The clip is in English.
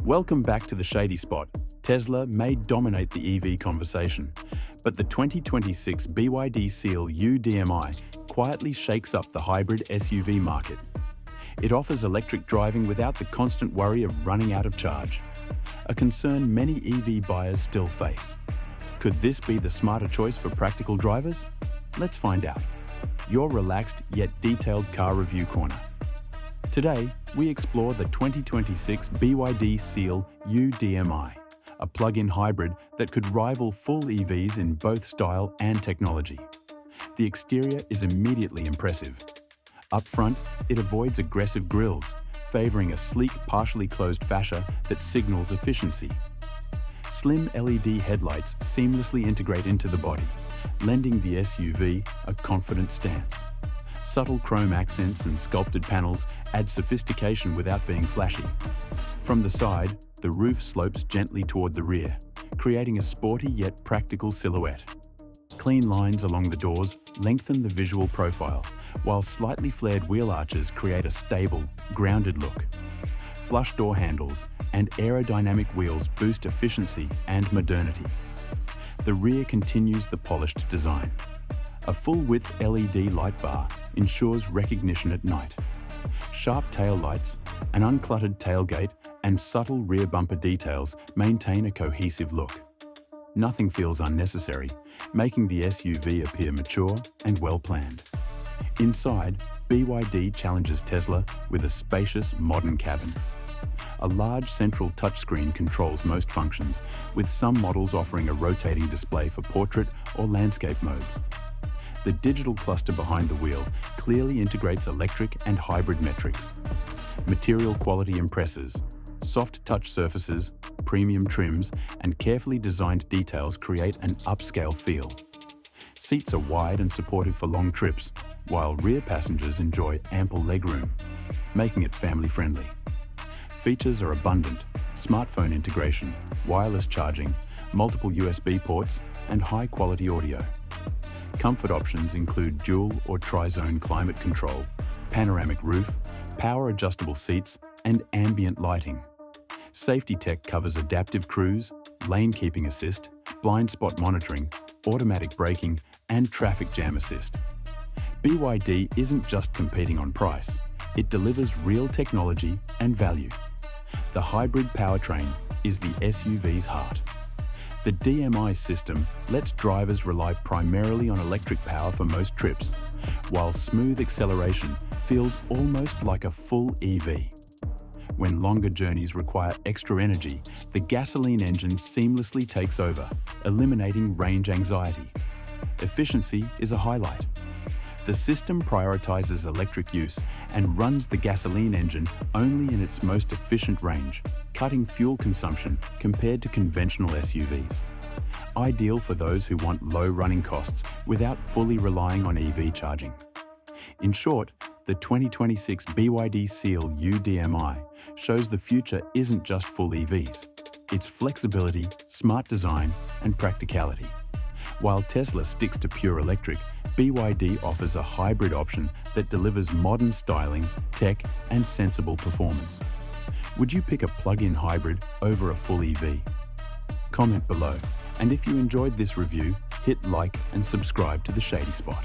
Welcome back to the Shady Spot. Tesla may dominate the EV conversation, but the 2026 BYD Seal U DM-i quietly shakes up the hybrid SUV market. It offers electric driving without the constant worry of running out of charge, a concern many EV buyers still face. Could this be the smarter choice for practical drivers? Let's find out. Your relaxed yet detailed car review corner. Today, we explore the 2026 BYD Seal U DM-i, a plug-in hybrid that could rival full EVs in both style and technology. The exterior is immediately impressive. Up front, it avoids aggressive grilles, favoring a sleek, partially closed fascia that signals efficiency. Slim LED headlights seamlessly integrate into the body, lending the SUV a confident stance. Subtle chrome accents and sculpted panels add sophistication without being flashy. From the side, the roof slopes gently toward the rear, creating a sporty yet practical silhouette. Clean lines along the doors lengthen the visual profile, while slightly flared wheel arches create a stable, grounded look. Flush door handles and aerodynamic wheels boost efficiency and modernity. The rear continues the polished design. A full-width LED light bar ensures recognition at night. Sharp tail lights, an uncluttered tailgate, and subtle rear bumper details maintain a cohesive look. Nothing feels unnecessary, making the SUV appear mature and well-planned. Inside, BYD challenges Tesla with a spacious, modern cabin. A large central touchscreen controls most functions, with some models offering a rotating display for portrait or landscape modes. The digital cluster behind the wheel clearly integrates electric and hybrid metrics. Material quality impresses. Soft touch surfaces, premium trims, and carefully designed details create an upscale feel. Seats are wide and supportive for long trips, while rear passengers enjoy ample legroom, making it family-friendly. Features are abundant: smartphone integration, wireless charging, multiple USB ports, and high-quality audio. Comfort options include dual or tri-zone climate control, panoramic roof, power-adjustable seats, and ambient lighting. Safety tech covers adaptive cruise, lane keeping assist, blind spot monitoring, automatic braking, and traffic jam assist. BYD isn't just competing on price, it delivers real technology and value. The hybrid powertrain is the SUV's heart. The DM-i system lets drivers rely primarily on electric power for most trips, while smooth acceleration feels almost like a full EV. When longer journeys require extra energy, the gasoline engine seamlessly takes over, eliminating range anxiety. Efficiency is a highlight. The system prioritizes electric use and runs the gasoline engine only in its most efficient range, cutting fuel consumption compared to conventional SUVs. Ideal for those who want low running costs without fully relying on EV charging. In short, the 2026 BYD Seal U DM-i shows the future isn't just full EVs. It's flexibility, smart design, and practicality. While Tesla sticks to pure electric, BYD offers a hybrid option that delivers modern styling, tech, and sensible performance. Would you pick a plug-in hybrid over a full EV? Comment below, and if you enjoyed this review, hit like and subscribe to the Shady Spot.